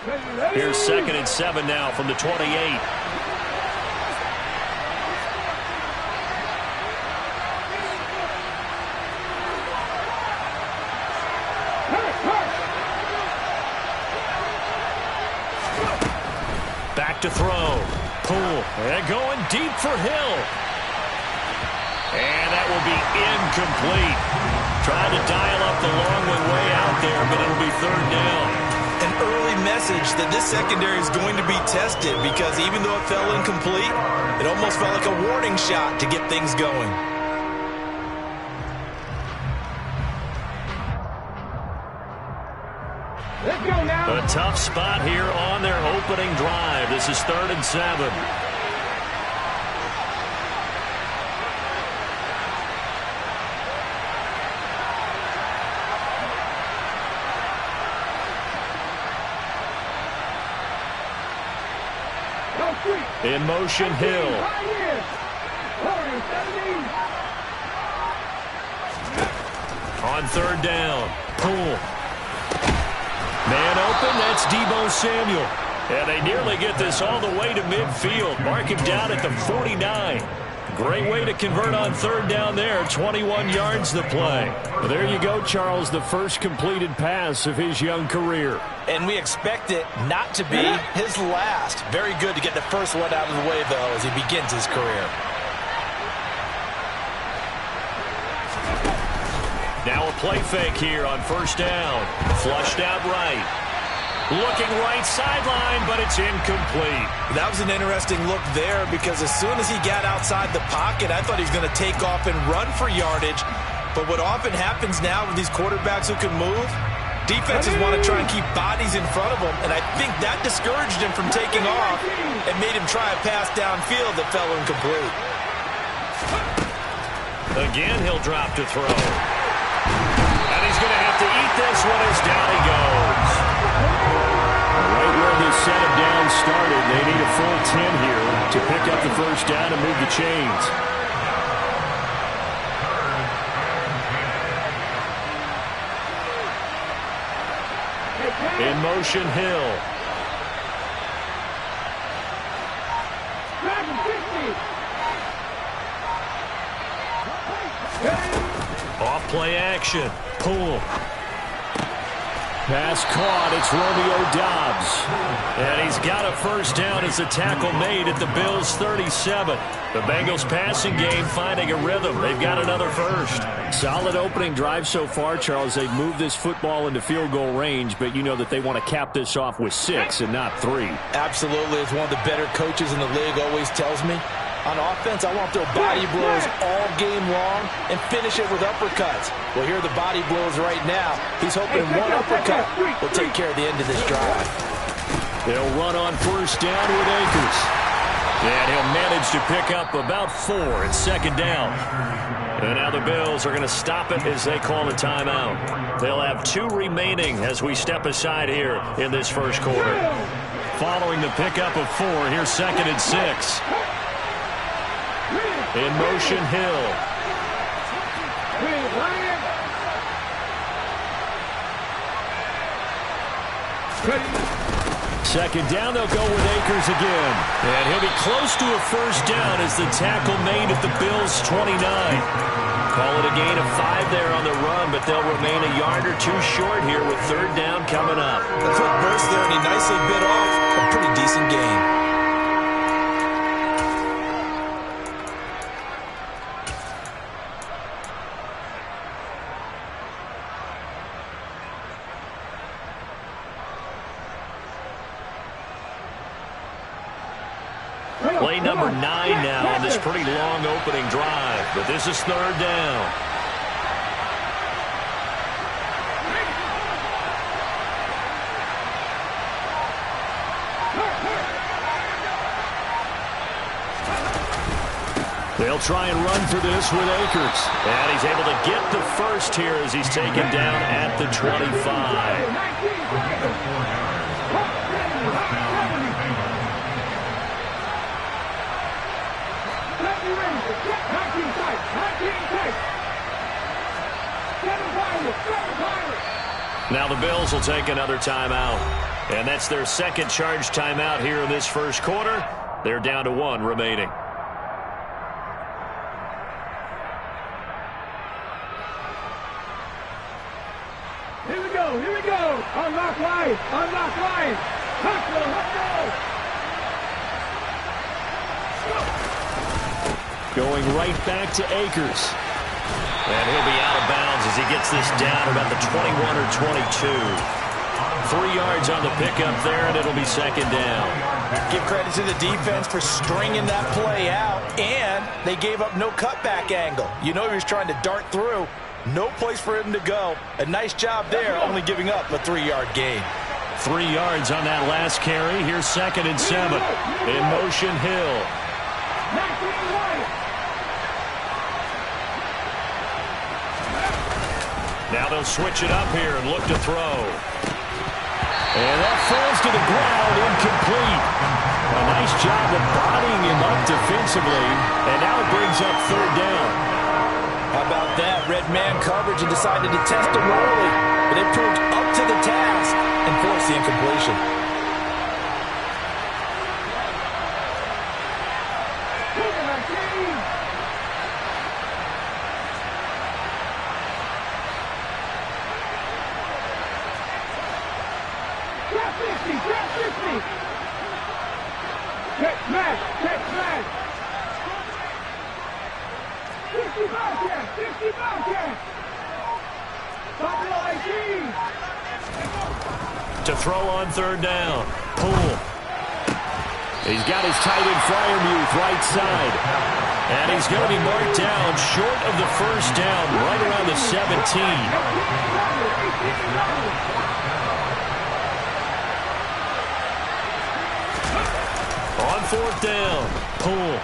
Here's 2nd and 7 now from the 28. Back to throw. Poole. And going deep for Hill. And that will be incomplete. Trying to dial up the long one way out there, but it'll be 3rd down. An early message that this secondary is going to be tested because even though it fell incomplete, it almost felt like a warning shot to get things going. Let's go now. A tough spot here on their opening drive. This is 3rd and 7. In motion, Hill. On 3rd down, Poole. Man open, that's Deebo Samuel. And they nearly get this all the way to midfield. Mark him down at the 49. Great way to convert on 3rd down there. 21 yards to play. Well, there you go, Charles, the first completed pass of his young career. And we expect it not to be his last. Very good to get the first one out of the way, though, as he begins his career. Now a play fake here on 1st down. Flushed out right. Looking right sideline, but it's incomplete. That was an interesting look there because as soon as he got outside the pocket, I thought he was going to take off and run for yardage. But what often happens now with these quarterbacks who can move, defenses want to try and keep bodies in front of them, and I think that discouraged him from taking off and made him try a pass downfield that fell incomplete. Again, he'll drop to throw. And he's going to have to eat this one as down he goes. Right where this setup down started, they need a full 10 here to pick up the 1st down and move the chains. In motion, Hill. Off play action. Poole. Pass caught. It's Romeo Doubs. And he's got a 1st down as a tackle made at the Bills' 37. The Bengals passing game finding a rhythm. They've got another 1st. Solid opening drive so far, Charles. They've moved this football into field goal range, but you know that they want to cap this off with 6 and not 3. Absolutely. As one of the better coaches in the league always tells me, on offense, I want to throw body blows all game long and finish it with uppercuts. Well, here are the body blows right now. He's hoping one uppercut will take care of the end of this drive. They'll run on 1st down with Akers. And he'll manage to pick up about 4 at 2nd down. And now the Bills are going to stop it as they call a timeout. They'll have 2 remaining as we step aside here in this 1st quarter. Following the pickup of 4, here's 2nd and 6. In motion, Hill. Second down, they'll go with Akers again. And he'll be close to a 1st down as the tackle made at the Bills' 29. Call it a gain of 5 there on the run, but they'll remain a yard or 2 short here with 3rd down coming up. A quick burst there, and he nicely bit off a pretty decent gain. Play number 9 now on this pretty long opening drive, but this is 3rd down. They'll try and run for this with Akers. And he's able to get the 1st here as he's taken down at the 25. Now the Bills will take another timeout. And that's their second charge timeout here in this first quarter. They're down to 1 remaining. Here we go. Unlock line. Let's go. Going right back to Akers. And he'll be out of bounds as he gets this down about the 21 or 22. 3 yards on the pickup there, and it'll be second down. Give credit to the defense for stringing that play out, and they gave up no cutback angle. You know he was trying to dart through. No place for him to go. A nice job there, only giving up a 3-yard gain. 3 yards on that last carry. Here's 2nd and 7. In motion, Hill. Now they'll switch it up here and look to throw. And that falls to the ground, incomplete. A nice job of bodying him up defensively, and now it brings up 3rd down. How about that? Red man coverage and decided to test him early, but they proved up to the task and forced the incompletion. To throw on 3rd down. Poole. He's got his tight end Freiermuth right side. And he's going to be marked down short of the 1st down, right around the 17. On 4th down, Poole.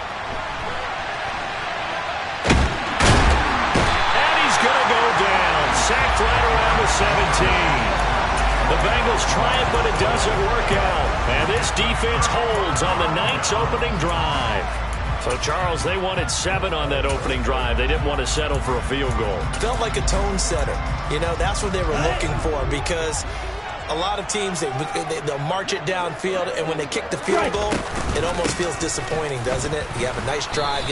And he's going to go down. Sacked right around the 17. The Bengals try it, but it doesn't work out. And this defense holds on the Knights' opening drive. So, Charles, they wanted 7 on that opening drive. They didn't want to settle for a field goal. Felt like a tone setter. You know, that's what they were looking for, because a lot of teams, they'll march it downfield, and when they kick the field goal, it almost feels disappointing, doesn't it? You have a nice drive.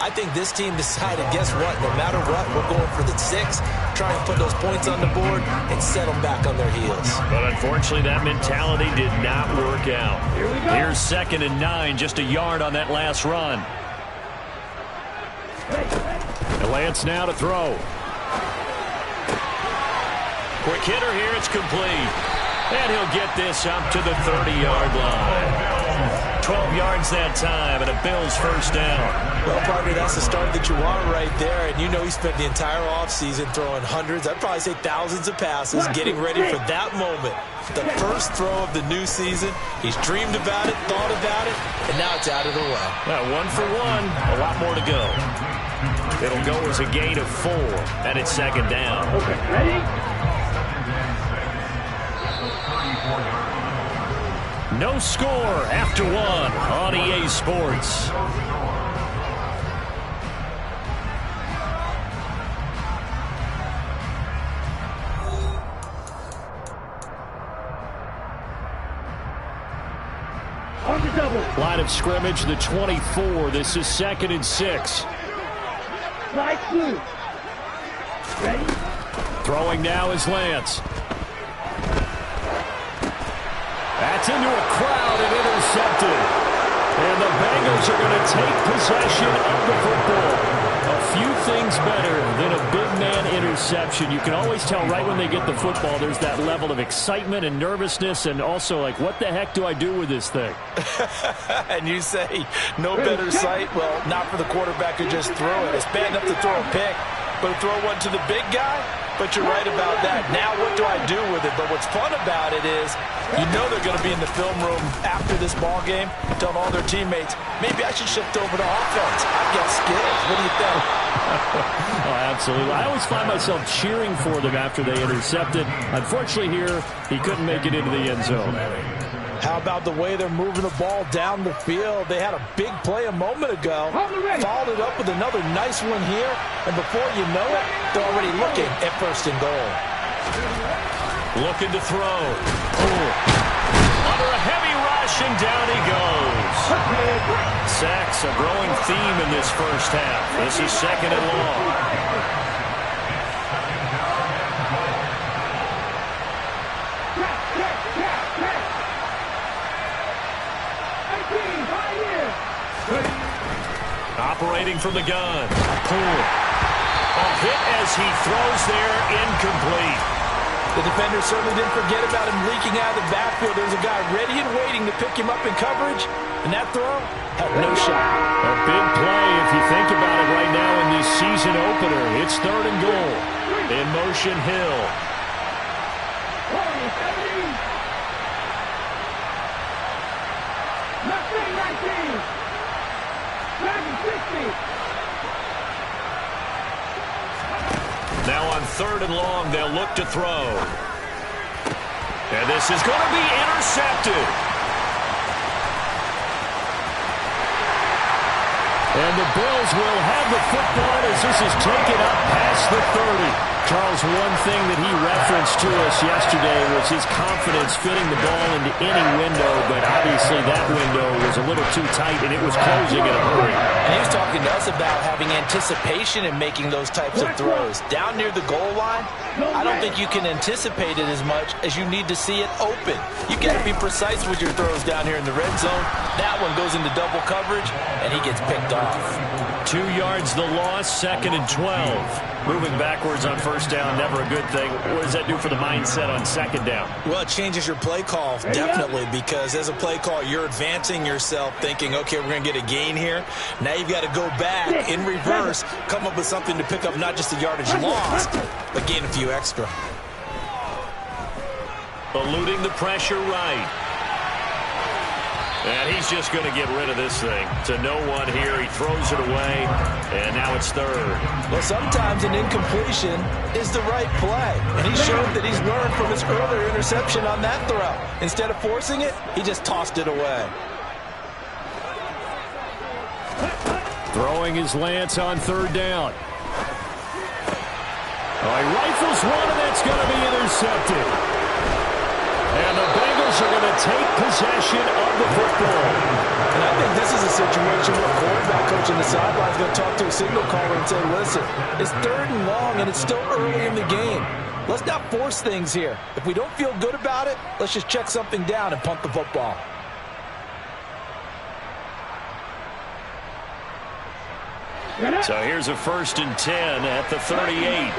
I think this team decided, guess what? No matter what, we're going for the 6, try and put those points on the board and set them back on their heels. But unfortunately, that mentality did not work out. Here's 2nd and 9, just a yard on that last run. And Lance now to throw. Quick hitter here, it's complete. And he'll get this up to the 30-yard line. 12 yards that time, and a Bills 1st down. Well, partner, that's the start that you want right there. And you know he spent the entire offseason throwing hundreds, I'd probably say thousands of passes, getting ready for that moment. The first throw of the new season. He's dreamed about it, thought about it, and now it's out of the way. 1 for 1, a lot more to go. It'll go as a gain of 4, and it's 2nd down. Okay, ready? No score after 1 on EA Sports. Line of scrimmage, the 24. This is 2nd and 6. Slide 2. Ready? Throwing now is Lance. That's into a crowd and intercepted. And the Bengals are going to take possession of the football. A few things better than a big man interception. You can always tell right when they get the football, there's that level of excitement and nervousness, and also like, what the heck do I do with this thing? And you say, no better sight? Well, not for the quarterback who just threw it. It's bad enough to throw a pick, but to throw one to the big guy? But you're right about that. Now what do I do with it? But what's fun about it is you know they're going to be in the film room after this ball game telling all their teammates, maybe I should shift over to offense. I've got skills. What do you think? Oh, absolutely. I always find myself cheering for them after they intercepted. Unfortunately here, he couldn't make it into the end zone. How about the way they're moving the ball down the field? They had a big play a moment ago. Followed it up with another nice one here. And before you know it, they're already looking at 1st and goal. Looking to throw. Poole. Under a heavy rush, and down he goes. Sacks, a growing theme in this first half. This is 2nd and long. Operating from the gun. Poole. A hit as he throws there, incomplete. The defender certainly didn't forget about him leaking out of the backfield. There was a guy ready and waiting to pick him up in coverage, and that throw had no shot. A big play if you think about it right now in this season opener. It's 3rd and goal. In motion, Hill. Now on 3rd and long, they'll look to throw. And this is going to be intercepted. And the Bills will have the football as this is taken up past the 30. Charles, one thing that he referenced to us yesterday was his confidence fitting the ball into any window, but obviously that window was a little too tight, and it was closing in a hurry. And he was talking to us about having anticipation in making those types of throws. Down near the goal line, I don't think you can anticipate it as much as you need to see it open. You got to be precise with your throws down here in the red zone. That one goes into double coverage, and he gets picked off. 2 yards the loss, 2nd and 12. Moving backwards on 1st down, never a good thing. What does that do for the mindset on 2nd down? Well, it changes your play call, definitely, because as a play call, you're advancing yourself thinking, okay, we're going to get a gain here. Now you've got to go back in reverse, come up with something to pick up not just the yardage lost, but gain a few extra. Eluding the pressure right. And he's just going to get rid of this thing. To no one here. He throws it away, and now it's 3rd. Well, sometimes an incompletion is the right play. And he showed that he's learned from his earlier interception on that throw. Instead of forcing it, he just tossed it away. Throwing his Lance on 3rd down. Oh, he rifles one, and that's going to be intercepted. And the Bengals are going to take possession of the football. And I think this is a situation where a quarterback coach on the sideline is going to talk to a signal caller and say, listen, it's 3rd and long, and it's still early in the game. Let's not force things here. If we don't feel good about it, let's just check something down and punt the football. So here's a 1st and 10 at the 38.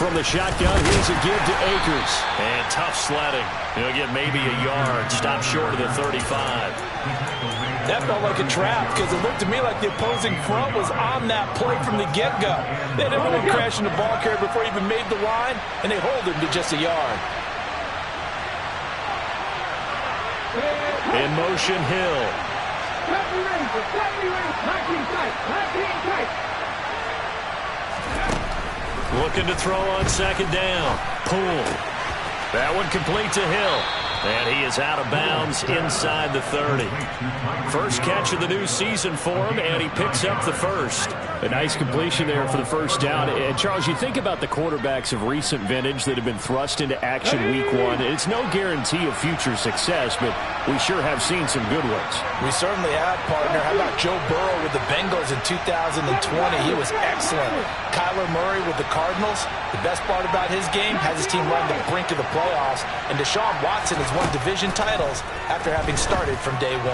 From the shotgun, here's a give to Akers. And tough sledding. He'll get maybe a yard. Stop short of the 35. That felt like a trap because it looked to me like the opposing front was on that play from the get-go. They had everyone crashing the ball carrier before he even made the line, and they hold him to just a yard. In motion, Hill. Looking to throw on 2nd down. Poole. That one complete to Hill. And he is out of bounds inside the 30. First catch of the new season for him, and he picks up the 1st. A nice completion there for the 1st down. And Charles, you think about the quarterbacks of recent vintage that have been thrust into action week 1. It's no guarantee of future success, but we sure have seen some good ones. We certainly have, partner. How about Joe Burrow with the Bengals in 2020? He was excellent. Kyler Murray with the Cardinals. The best part about his game has his team run the brink of the playoffs. And Deshaun Watson has won division titles after having started from day 1.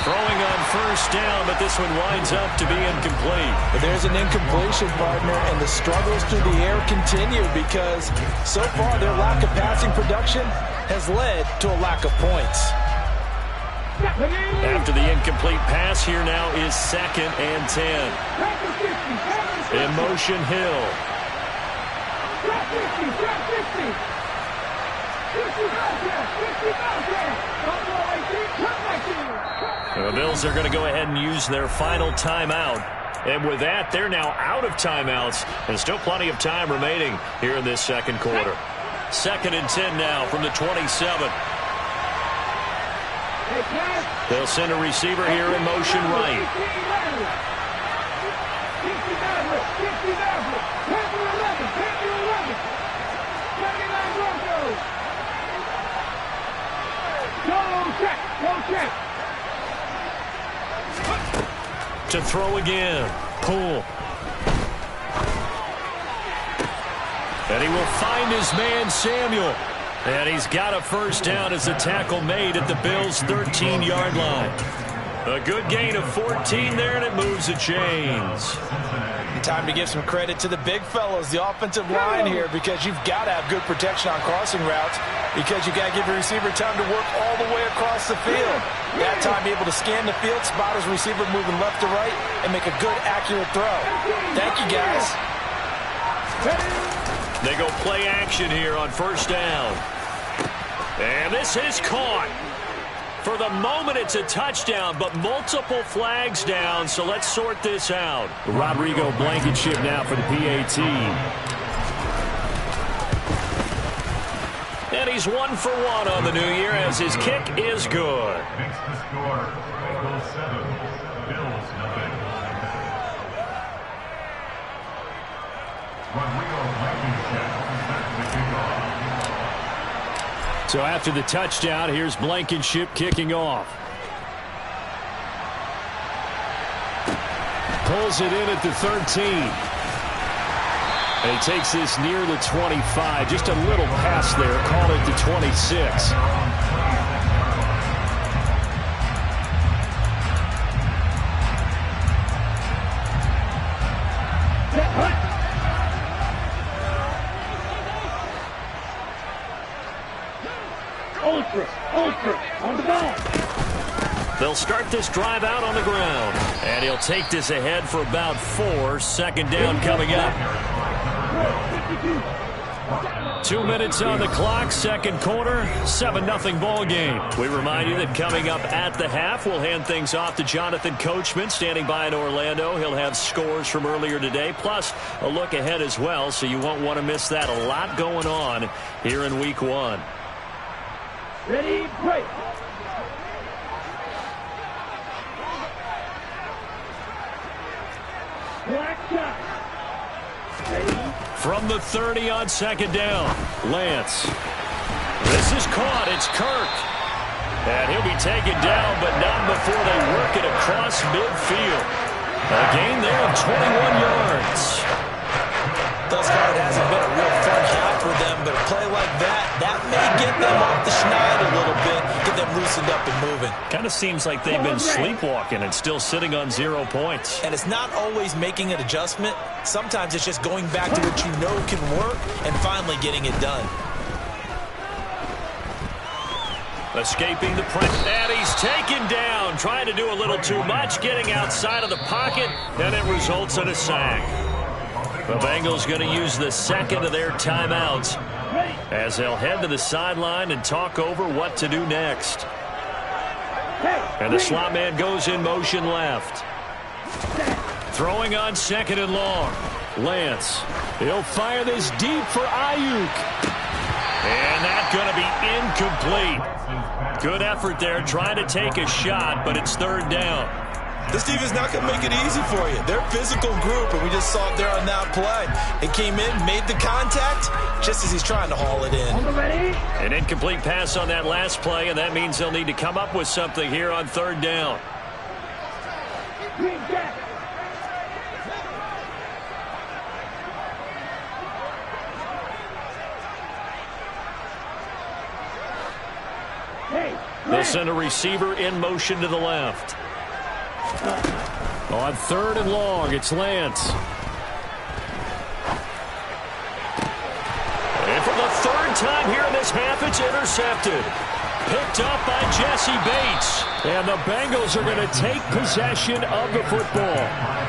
Throwing on 1st down, but this one winds up to be incomplete. But there's an incompletion, partner, and the struggles through the air continue because so far their lack of passing production has led to a lack of points. After the incomplete pass, here now is 2nd and 10. In motion, Hill. The Bills are going to go ahead and use their final timeout. And with that, they're now out of timeouts. And still plenty of time remaining here in this 2nd quarter. 2nd and 10 now from the 27. They'll send a receiver here in motion right. To throw again. Poole. And he will find his man, Samuel. And he's got a first down as the tackle made at the Bills' 13-yard line. A good gain of 14 there, and it moves the chains. Time to give some credit to the big fellows, the offensive line here, because you've got to have good protection on crossing routes, because you got to give your receiver time to work all the way across the field. That time able to scan the field, spot his receiver moving left to right, and make a good, accurate throw. Thank you, guys. They go play action here on first down. And this is caught. For the moment, it's a touchdown, but multiple flags down, so let's sort this out. Rodrigo Blankenship now for the PAT. And he's 1 for 1 on the new year as his kick is good. Makes the score, Bengals 7, Bills 9. Rodrigo Blankenship is back to the kickoff. So after the touchdown, here's Blankenship kicking off. Pulls it in at the 13. And he takes this near the 25. Just a little pass there. Call it the 26. Ultra, on the ball. They'll start this drive out on the ground. And he'll take this ahead for about 4. Second down coming up. 2 minutes on the clock, second quarter, 7-0 ball game. We remind you that coming up at the half, we'll hand things off to Jonathan Coachman, standing by in Orlando. He'll have scores from earlier today, plus a look ahead as well, so you won't want to miss that. A lot going on here in week 1. Ready, break. Black shot. Ready. From the 30 on second down, Lance. This is caught. It's Kirk. And he'll be taken down, but not before they work it across midfield. A gain there of 21 yards. Thus far, it hasn't been a real fun half for them, but a play like that may get them off the schneid a little bit, get them loosened up and moving. Kind of seems like they've been sleepwalking and still sitting on 0 points. And it's not always making an adjustment. Sometimes it's just going back to what you know can work and finally getting it done. Escaping the press, and he's taken down, trying to do a little too much, getting outside of the pocket, and it results in a sack. The Bengals going to use the second of their timeouts as they'll head to the sideline and talk over what to do next. And the slot man goes in motion left. Throwing on second and long. Lance. He'll fire this deep for Ayuk. And that's going to be incomplete. Good effort there trying to take a shot, but it's third down. This defense not going to make it easy for you. They're a physical group, and we just saw it there on that play. It came in, made the contact, just as he's trying to haul it in. An incomplete pass on that last play, and that means they'll need to come up with something here on third down. They'll send a receiver in motion to the left. On third and long, it's Lance. And for the third time here in this half, it's intercepted. Picked up by Jesse Bates. And the Bengals are going to take possession of the football.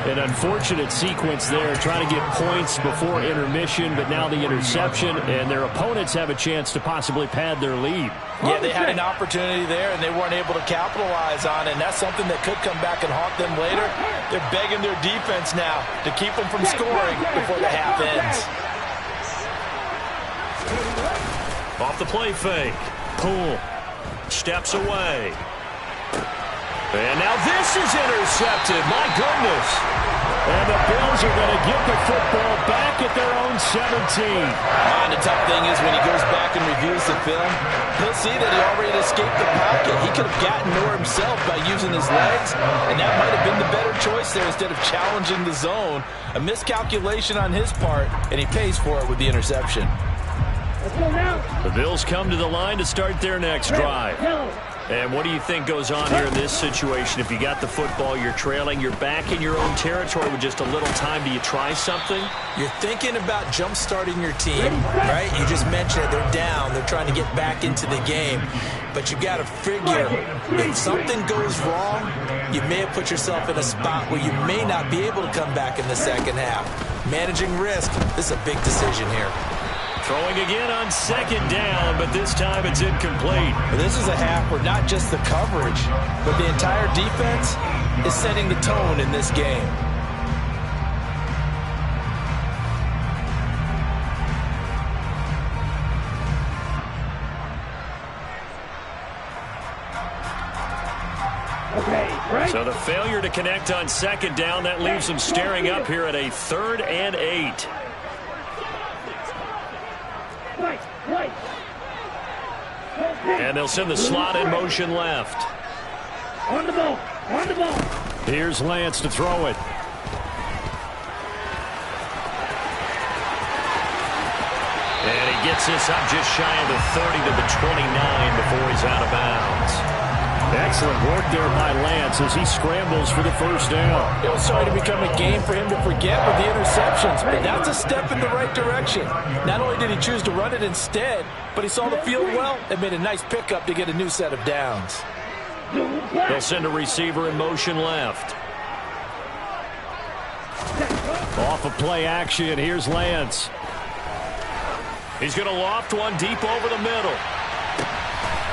An unfortunate sequence there, trying to get points before intermission, but now the interception, and their opponents have a chance to possibly pad their lead. Yeah, they had an opportunity there, and they weren't able to capitalize on it, and that's something that could come back and haunt them later. They're begging their defense now to keep them from scoring before the half ends. Off the play fake. Poole steps away. And now this is intercepted. My goodness. And the Bills are going to get the football back at their own 17. And the tough thing is when he goes back and reviews the film, he'll see that he already escaped the pocket. He could have gotten more himself by using his legs, and that might have been the better choice there instead of challenging the zone. A miscalculation on his part, and he pays for it with the interception. Let's go now. The Bills come to the line to start their next drive. And what do you think goes on here in this situation? If you got the football, you're trailing, you're back in your own territory with just a little time. Do you try something? You're thinking about jump-starting your team, right? You just mentioned it. They're down. They're trying to get back into the game. But you got to figure, if something goes wrong, you may have put yourself in a spot where you may not be able to come back in the second half. Managing risk, this is a big decision here. Throwing again on second down, but this time it's incomplete. This is a half where not just the coverage, but the entire defense is setting the tone in this game. So the failure to connect on second down, that leaves them staring up here at a 3rd and 8. And they'll send the slot in motion left. On the ball. On the ball. Here's Lance to throw it. And he gets this up just shy of the 30 to the 29 before he's out of bounds. Excellent work there by Lance as he scrambles for the first down. It was starting to become a game for him to forget with the interceptions, but that's a step in the right direction. Not only did he choose to run it instead, but he saw the field well and made a nice pickup to get a new set of downs. They'll send a receiver in motion left. Off of play action, here's Lance. He's going to loft one deep over the middle.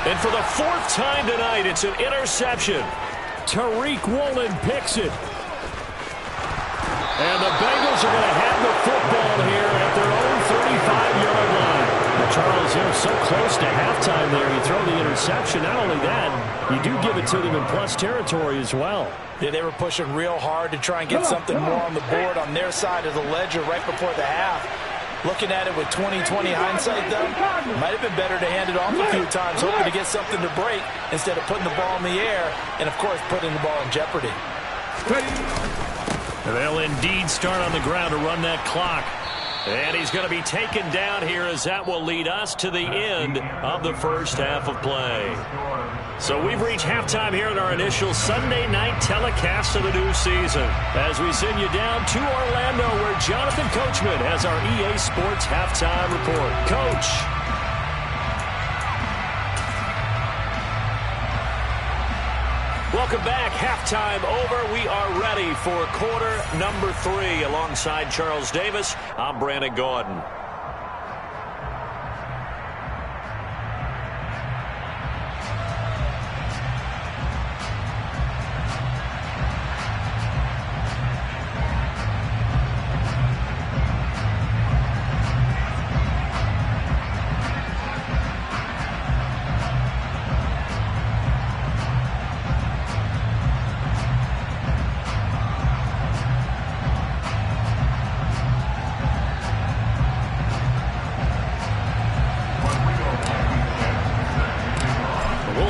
And for the 4th time tonight, it's an interception. Tariq Woolen picks it. And the Bengals are going to have the football here at their own 35-yard line. Well, Charles, they're so close to halftime there. You throw the interception. Not only that, you do give it to them in plus territory as well. Yeah, they were pushing real hard to try and get something more on the board on their side of the ledger right before the half. Looking at it with 20/20 hindsight, though, might have been better to hand it off a few times, hoping to get something to break instead of putting the ball in the air and, of course, putting the ball in jeopardy. They'll indeed start on the ground to run that clock. And he's going to be taken down here as that will lead us to the end of the first half of play. So we've reached halftime here in our initial Sunday night telecast of the new season as we send you down to Orlando where Jonathan Coachman has our EA Sports halftime report. Coach. Welcome back. Halftime over. We are ready for quarter number 3. Alongside Charles Davis, I'm Brandon Gaudin.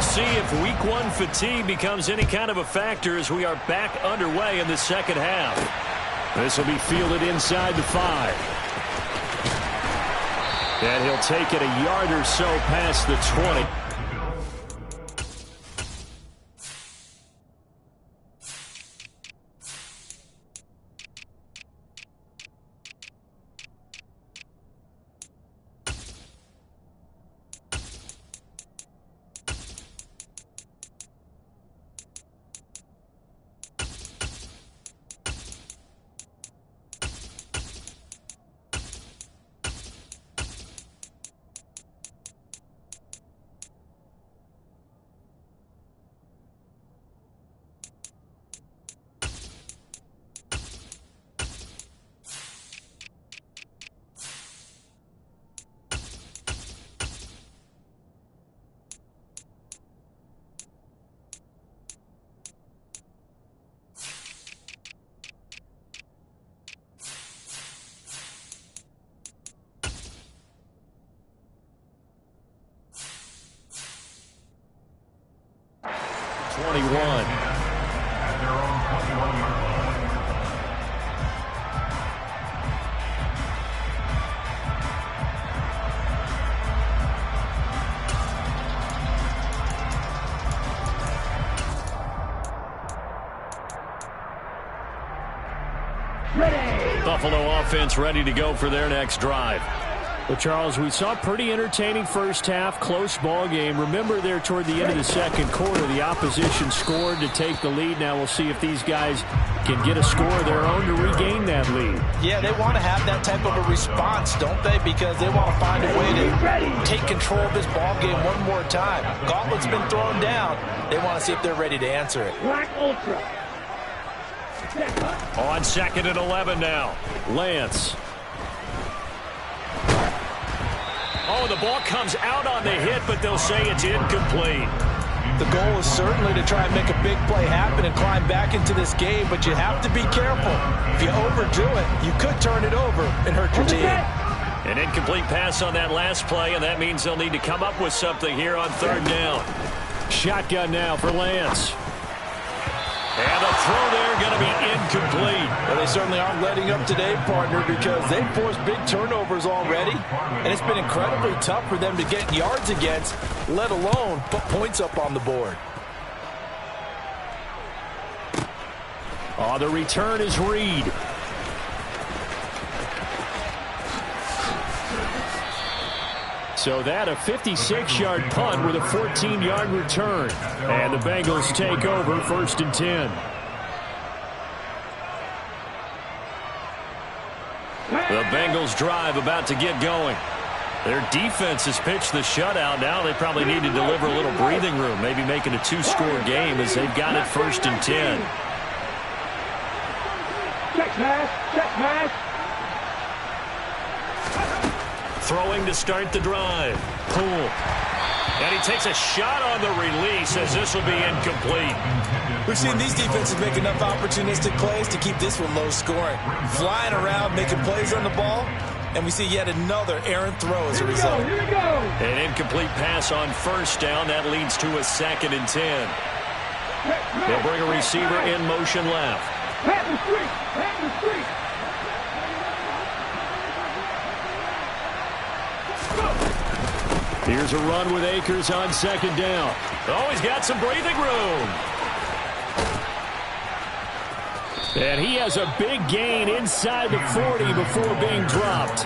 See if week 1 fatigue becomes any kind of a factor as we are back underway in the second half. This will be fielded inside the 5. And he'll take it a yard or so past the 20. 21. At their own 21-yard line. Buffalo offense ready to go for their next drive. Well, Charles, we saw a pretty entertaining first half, close ball game. Remember there toward the end of the second quarter, the opposition scored to take the lead. Now we'll see if these guys can get a score of their own to regain that lead. Yeah, they want to have that type of a response, don't they? Because they want to find a way to take control of this ball game one more time. Gauntlet's been thrown down. They want to see if they're ready to answer it. Black Ultra. On 2nd and 11 now. Lance. Oh, the ball comes out on the hit, but they'll say it's incomplete. The goal is certainly to try and make a big play happen and climb back into this game, but you have to be careful. If you overdo it, you could turn it over and hurt your team. An incomplete pass on that last play, and that means they'll need to come up with something here on 3rd down. Shotgun now for Lance. And the throw there going to be incomplete. Well, they certainly aren't letting up today, partner, because they've forced big turnovers already, and it's been incredibly tough for them to get yards against, let alone put points up on the board. Oh, the return is Reed. So that a 56-yard punt with a 14-yard return. And the Bengals take over 1st and 10. The Bengals drive about to get going. Their defense has pitched the shutout. Now they probably need to deliver a little breathing room, maybe making a 2-score game as they've got it 1st and 10. Check pass. Check pass. Throwing to start the drive. Poole. And he takes a shot on the release as this will be incomplete. We've seen these defenses make enough opportunistic plays to keep this one low scoring. Flying around, making plays on the ball, and we see yet another errant throw as a result. Here we go. An incomplete pass on 1st down. That leads to a 2nd and 10. They'll bring a receiver in motion left. Pat the street. Pat the street. Here's a run with Akers on 2nd down. Oh, he's got some breathing room. And he has a big gain inside the 40 before being dropped.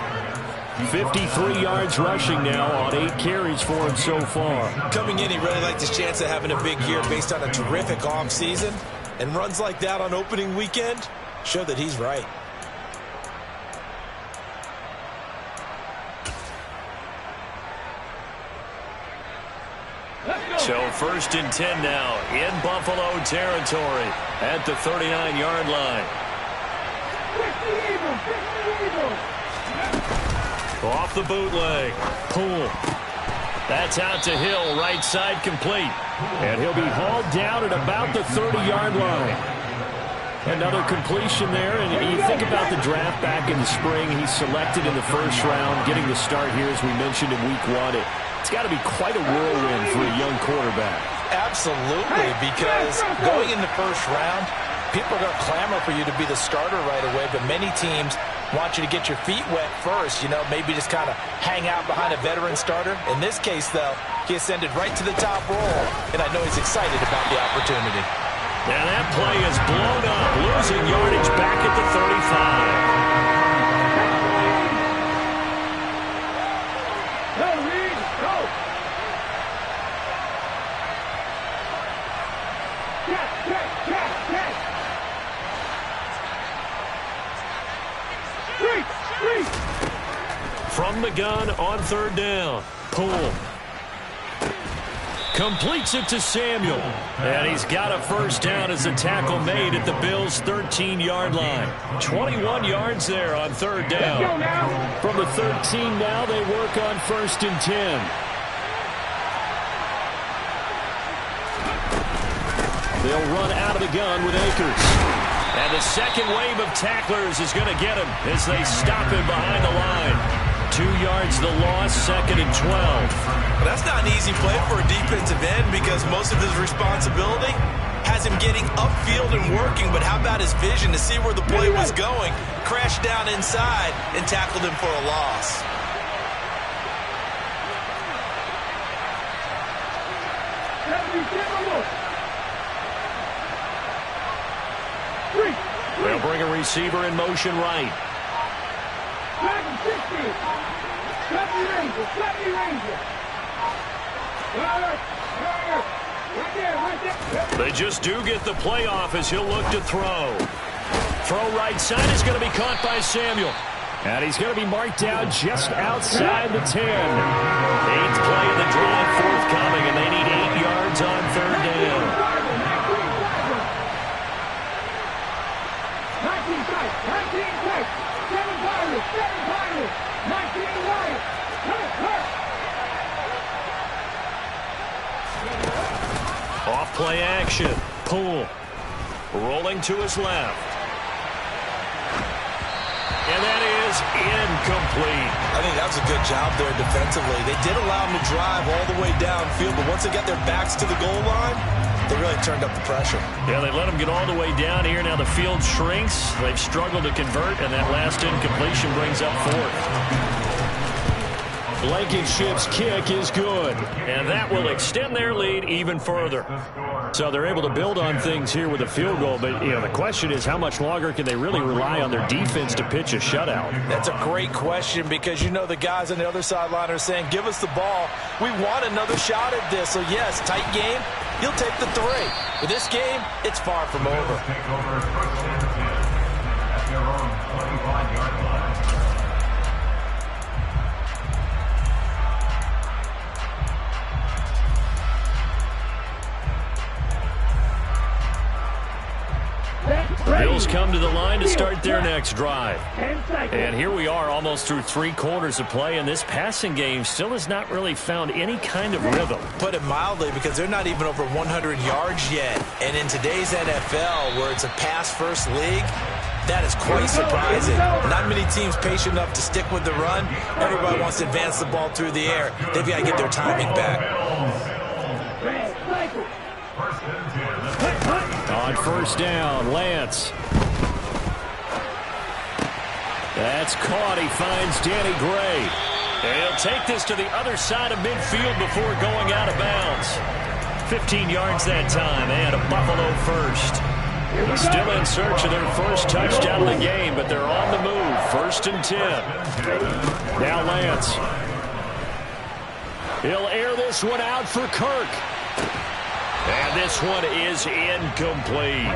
53 yards rushing now on 8 carries for him so far. Coming in, he really liked his chance of having a big year based on a terrific offseason. And runs like that on opening weekend show that he's right. So 1st and 10 now in Buffalo territory at the 39-yard line. Off the bootleg. Poole. That's out to Hill, right side complete. And he'll be hauled down at about the 30-yard line. Another completion there, and you think about the draft back in the spring. He's selected in the 1st round, getting the start here, as we mentioned in week 1. It's got to be quite a whirlwind for a young quarterback. Absolutely, because going in the 1st round, people are going to clamor for you to be the starter right away, but many teams want you to get your feet wet first, you know, maybe just kind of hang out behind a veteran starter. In this case, though, he ascended right to the top roll, and I know he's excited about the opportunity. Now that play is blown up, losing yardage back at the 35. From the gun on 3rd down. Poole. Completes it to Samuel. And he's got a 1st down as the tackle made at the Bills' 13-yard line. 21 yards there on 3rd down. From the 13 now, they work on 1st and 10. They'll run out of the gun with Akers. And the second wave of tacklers is going to get him as they stop him behind the line. 2 yards the loss, 2nd and 12. Well, that's not an easy play for a defensive end because most of his responsibility has him getting upfield and working, but how about his vision to see where the play was going, crashed down inside, and tackled him for a loss. They'll bring a receiver in motion right. They just do get the play off as he'll look to throw. Throw right side is going to be caught by Samuel. And he's going to be marked down just outside the 10. 8th play of the drive forthcoming, and they need 8 yards on 3rd down. 19 Off play action. Poole rolling to his left. And that is incomplete. I think that was a good job there defensively. They did allow him to drive all the way downfield, but once they got their backs to the goal line, they really turned up the pressure. Yeah, they let him get all the way down here. Now the field shrinks. They've struggled to convert, and that last incompletion brings up 4th. Blankenship's kick is good, and that will extend their lead even further. So they're able to build on things here with a field goal, but the question is how much longer can they really rely on their defense to pitch a shutout? That's a great question because the guys on the other sideline are saying, give us the ball. We want another shot at this. So, yes, tight game. He'll take the 3. But this game, it's far from over. Take over first and 10 at their own 25-yard line. Bills come to the line to start their next drive. And here we are almost through 3 quarters of play, and this passing game still has not really found any kind of rhythm. Put it mildly, because they're not even over 100 yards yet. And in today's NFL, where it's a pass-first league, that is quite surprising. Not many teams patient enough to stick with the run. Everybody wants to advance the ball through the air. They've got to get their timing back. On first down, Lance. That's caught. He finds Danny Gray. And he'll take this to the other side of midfield before going out of bounds. 15 yards that time, and a Buffalo first. Still in search of their first touchdown of the game, but they're on the move. 1st and 10. Now Lance. He'll air this one out for Kirk. And this one is incomplete.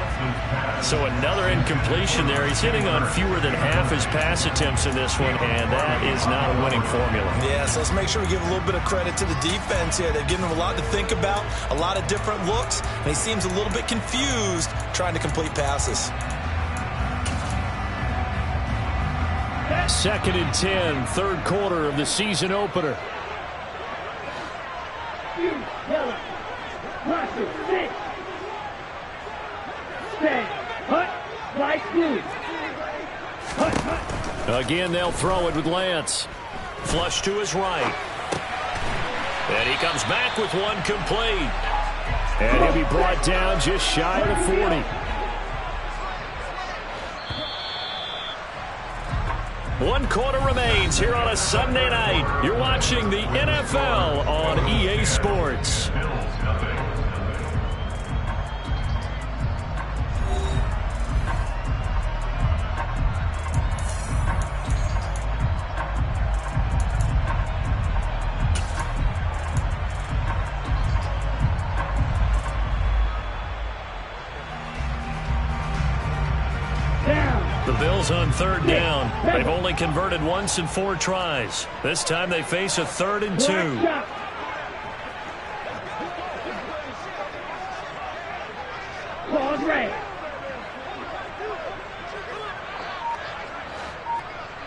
So another incompletion there. He's hitting on fewer than half his pass attempts in this one, and that is not a winning formula. Yeah, so let's make sure we give a little bit of credit to the defense here. They're giving him a lot to think about, a lot of different looks, and he seems a little bit confused trying to complete passes. 2nd and 10, 3rd quarter of the season opener. Again, they'll throw it with Lance. Flush to his right. And he comes back with one complete. And he'll be brought down just shy of the 40. One quarter remains here on a Sunday night. You're watching the NFL on EA Sports. The Bills on 3rd down. They've only converted once in 4 tries. This time they face a 3rd and 2.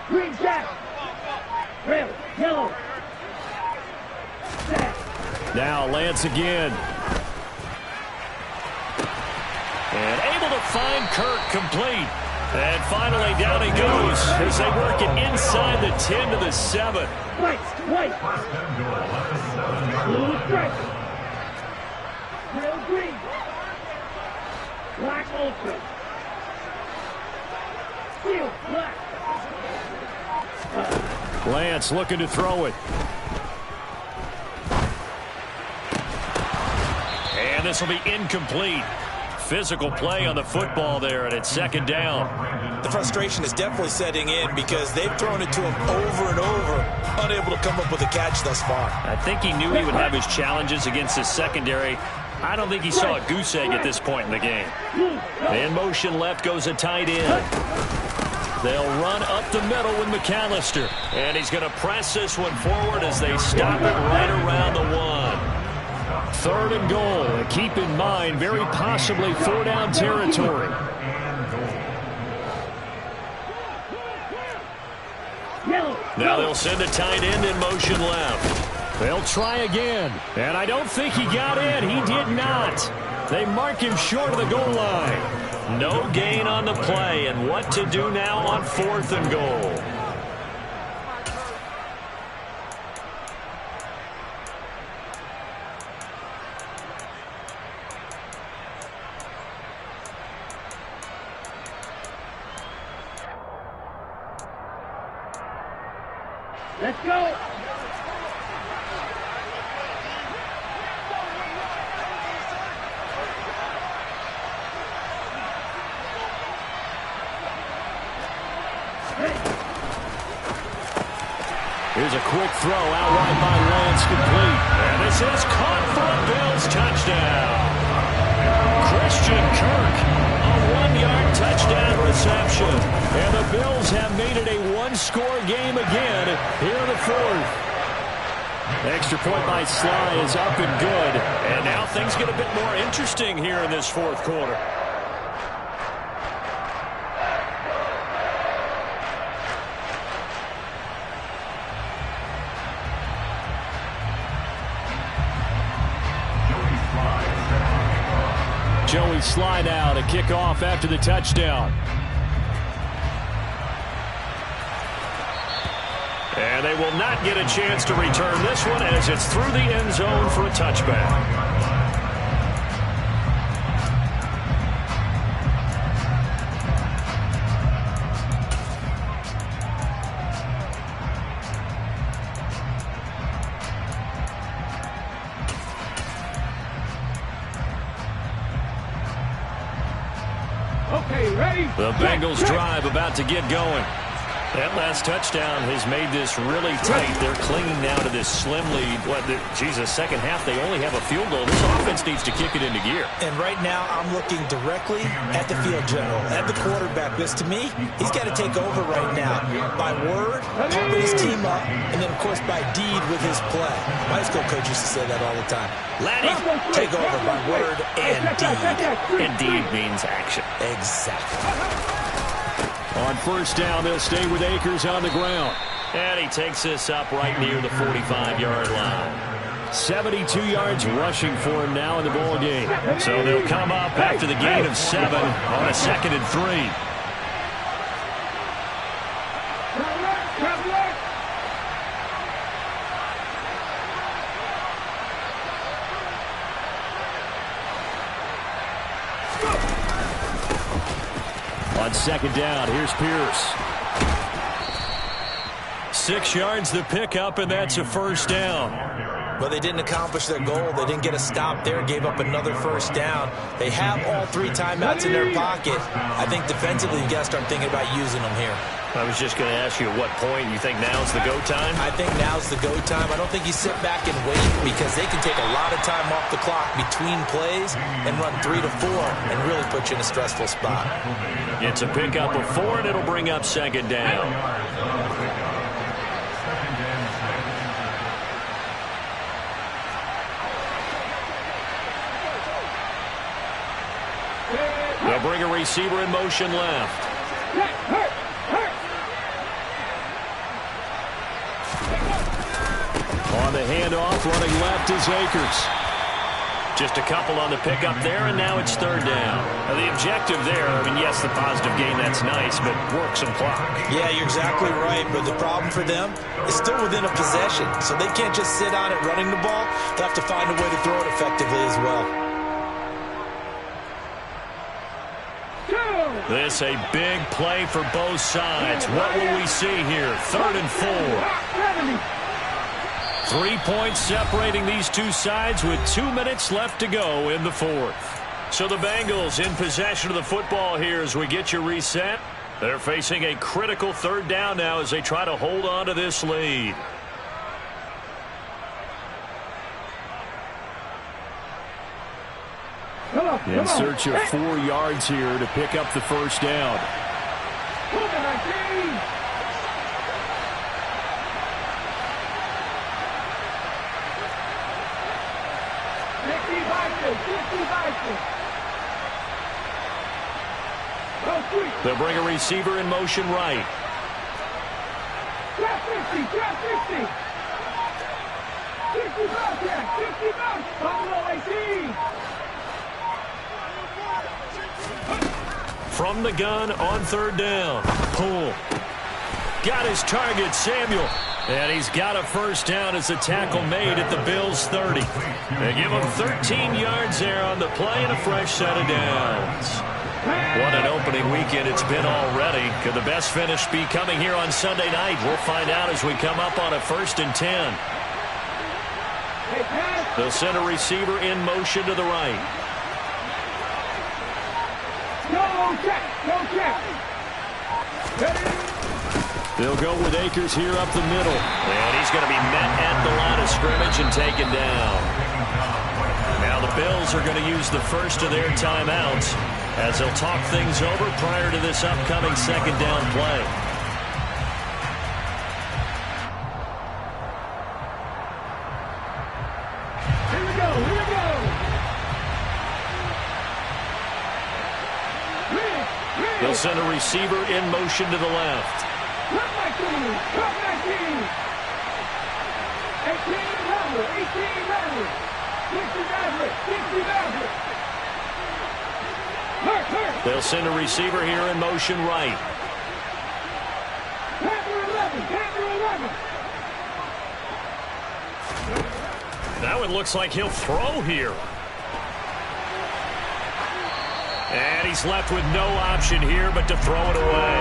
Green jack. Red, yellow. Now Lance again. And able to find Kirk complete. And finally, down he goes as they work it inside the 10 to the 7. White. Blue stripes. Real green. Black ultra. Steel black. Lance looking to throw it. And this will be incomplete. Physical play on the football there, and it's second down. The frustration is definitely setting in because they've thrown it to him over and over, unable to come up with a catch thus far. I think he knew he would have his challenges against his secondary. I don't think he saw a goose egg at this point in the game. In motion left goes a tight end. They'll run up the middle with McAllister. And he's going to press this one forward as they stop it right around the 1. 3rd and goal. And keep in mind, very possibly 4-down territory. Now they'll send a tight end in motion left. They'll try again. And I don't think he got in. He did not. They mark him short of the goal line. No gain on the play. And what to do now on 4th and goal. Let's go. Here's a quick throw out wide by Lance, complete. And this is caught for a Bills touchdown. Christian Kirk, a 1-yard touchdown reception. And the Bills have made it a one-score game again here in the 4th. Extra point by Sly is up and good. And now things get a bit more interesting here in this 4th quarter. Joey Sly now to kick off after the touchdown. And they will not get a chance to return this one as it's through the end zone for a touchback. Okay, ready? The Bengals drive about to get going. That last touchdown has made this really tight. They're clinging now to this slim lead. Second half, they only have a field goal. This offense needs to kick it into gear. And right now, I'm looking directly at the field general, at the quarterback. Because to me, he's got to take over right now. By word, pumping his team up, and then, of course, by deed with his play. My high school coach used to say that all the time. Laddie, take over by word and deed. And deed means action. Exactly. On first down, they'll stay with Akers on the ground. And he takes this up right near the 45-yard line. 72 yards rushing for him now in the ball game. So they'll come up after the gain of 7 on a 2nd and 3. On 2nd down, here's Pierce. 6 yards the pickup, and that's a first down. Well, they didn't accomplish their goal. They didn't get a stop there, gave up another first down. They have all 3 timeouts in their pocket. I think defensively, you got to start thinking about using them here. I was just going to ask you at what point you think now's the go time? I think now's the go time. I don't think you sit back and wait because they can take a lot of time off the clock between plays and run 3 to 4 and really put you in a stressful spot. It's a pickup of 4, and it'll bring up 2nd down. They'll bring a receiver in motion left. On the handoff, running left is Akers. Just a couple on the pickup there, and now it's third down. Now, the objective there, I mean, yes, the positive gain, that's nice, but work some clock. Yeah, you're exactly right, but the problem for them is still within a possession, so they can't just sit on it running the ball. They'll have to find a way to throw it effectively as well. This a big play for both sides. What will we see here? 3rd and 4. 3 points separating these two sides with 2 minutes left to go in the 4th. So the Bengals in possession of the football here as we get you reset. They're facing a critical 3rd down now as they try to hold on to this lead. In search of 4 yards here to pick up the first down. They'll bring a receiver in motion right. From the gun on 3rd down. Pull. Got his target, Samuel. And he's got a first down as a tackle made at the Bills' 30. They give him 13 yards there on the play and a fresh set of downs. What an opening weekend it's been already. Could the best finish be coming here on Sunday night? We'll find out as we come up on a 1st and 10. They'll send a receiver in motion to the right. They'll go with Akers here up the middle. And he's going to be met at the line of scrimmage and taken down. Now the Bills are going to use the first of their timeouts as they'll talk things over prior to this upcoming 2nd down play. Here we go. They'll send a receiver in motion to the left. 18 Maverick. 60 Maverick. They'll send a receiver here in motion right. That one looks like he'll throw here. And he's left with no option here but to throw it away.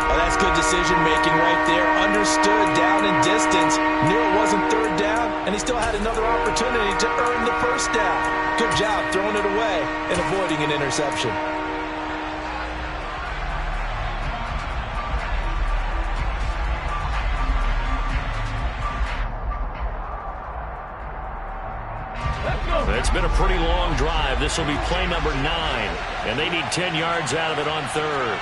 Oh, that's good decision-making right there. Understood down and distance. Knew it wasn't 3rd down, and he still had another opportunity to earn the first down. Good job throwing it away and avoiding an interception. It's been a pretty long drive. This will be play number 9, and they need 10 yards out of it on 3rd.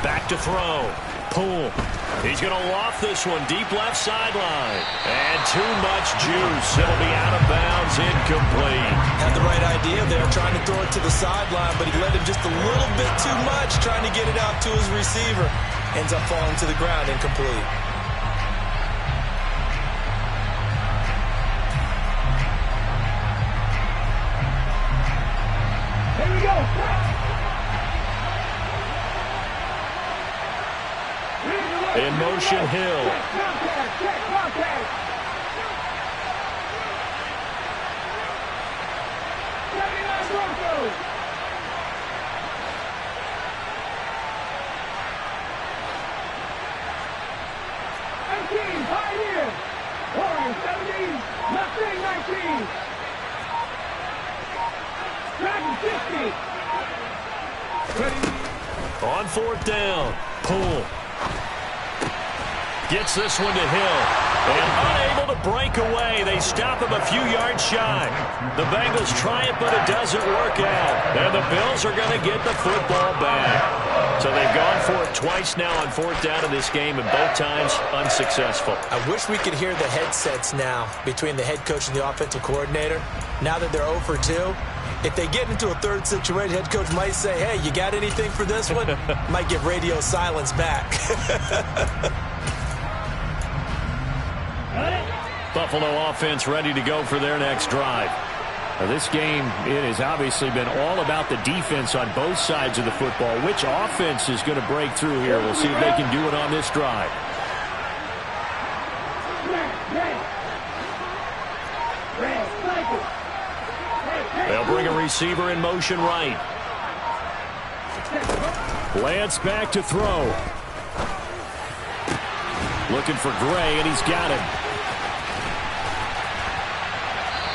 Back to throw. Pull. He's going to loft this one deep left sideline. And too much juice. It'll be out of bounds, incomplete. Had the right idea there, trying to throw it to the sideline, but he let him just a little bit too much, trying to get it out to his receiver. Ends up falling to the ground, incomplete. Here we go. In motion, Hill. Contact. Broncos. Pioneer. Warriors 17, Mustang 19. Dragon 50. On 4th down. Pull. Gets this one to Hill. And unable to break away. They stop him a few yards shy. The Bengals try it, but it doesn't work out. And the Bills are going to get the football back. So they've gone for it twice now on fourth down in this game, and both times unsuccessful. I wish we could hear the headsets now between the head coach and the offensive coordinator. Now that they're 0 for 2, if they get into a third situation, head coach might say, hey, you got anything for this one? Might give radio silence back. Buffalo offense ready to go for their next drive. Now this game, it has obviously been all about the defense on both sides of the football. Which offense is going to break through here? We'll see if they can do it on this drive. They'll bring a receiver in motion right. Lance back to throw. Looking for Gray, and he's got him.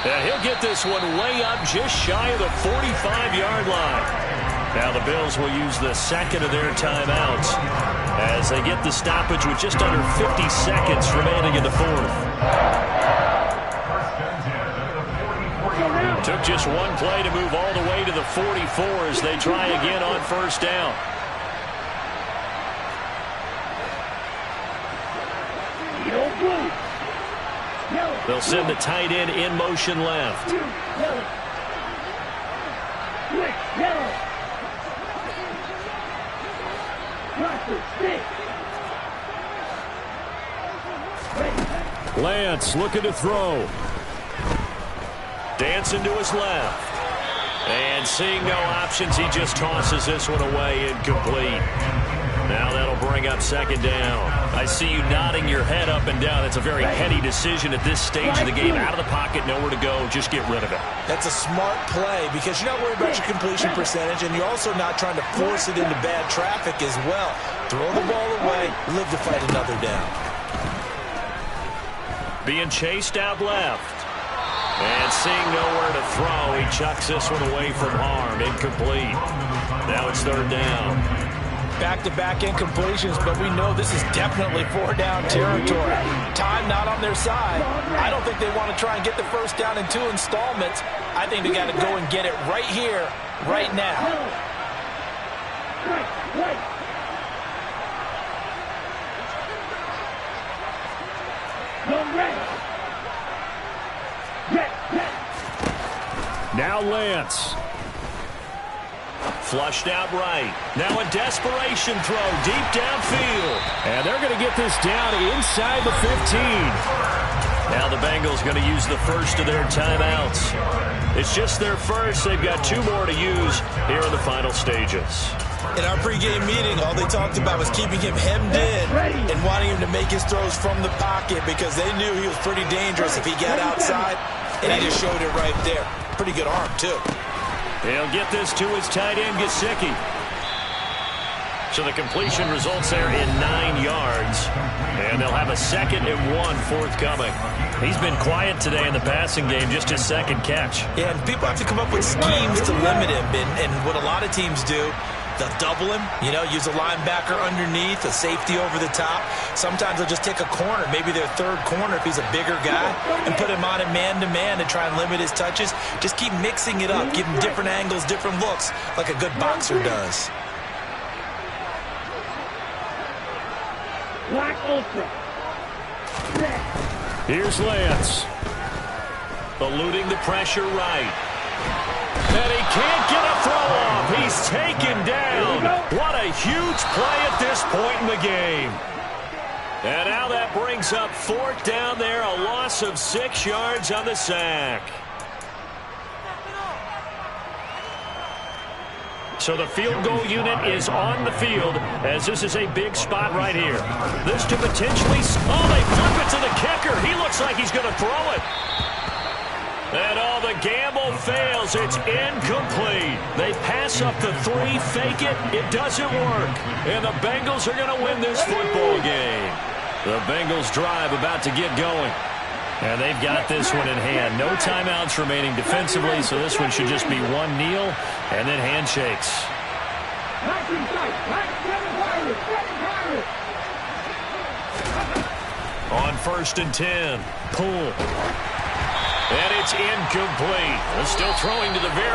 And he'll get this one way up just shy of the 45-yard line. Now the Bills will use the second of their timeouts as they get the stoppage with just under 50 seconds remaining in the fourth. Took just one play to move all the way to the 44 as they try again on first down. They'll send the tight end in motion left. Lance looking to throw. Dancing to his left. And seeing no options, he just tosses this one away, incomplete. Now that'll bring up second down. I see you nodding your head up and down. That's a very heady decision at this stage of the game. Out of the pocket, nowhere to go. Just get rid of it. That's a smart play because you're not worried about your completion percentage, and you're also not trying to force it into bad traffic as well. Throw the ball away, live to fight another down. Being chased out left. And seeing nowhere to throw, he chucks this one away from harm. Incomplete. Now it's third down. Back-to-back incompletions, but we know this is definitely four-down territory. Time not on their side. I don't think they want to try and get the first down in 2 installments. I think they got to go and get it right here, right now. Now Lance. Flushed out right. Now a desperation throw deep downfield. And they're going to get this down inside the 15. Now the Bengals going to use the first of their timeouts. It's just their first. They've got 2 more to use here in the final stages. In our pregame meeting, all they talked about was keeping him hemmed in and wanting him to make his throws from the pocket because they knew he was pretty dangerous if he got outside, and he just showed it right there. Pretty good arm, too. He'll get this to his tight end, Gesicki. So the completion results there in 9 yards. And they'll have a 2nd and 1 forthcoming. He's been quiet today in the passing game, just his second catch. Yeah, and people have to come up with schemes to limit him. And what a lot of teams do, they'll double him, use a linebacker underneath, a safety over the top. Sometimes they'll just take a corner, maybe their third corner if he's a bigger guy, and put him on a man-to-man to try and limit his touches. Just keep mixing it up, give him different angles, different looks, like a good boxer does. Black Ultra. Here's Lance. Eluding the pressure right. And he can't get a throw off. He's taken down. What a huge play at this point in the game. And now that brings up 4th down there. A loss of 6 yards on the sack. So the field goal unit is on the field as this is a big spot right here. This to potentially... Oh, they flip it to the kicker. He looks like he's going to throw it. And the gamble fails. It's incomplete. They pass up the 3, fake it. It doesn't work. And the Bengals are going to win this football game. The Bengals drive about to get going. And they've got this one in hand. No timeouts remaining defensively, so this one should just be one kneel and then handshakes. first and 10. Poole. And it's incomplete. Still throwing to the very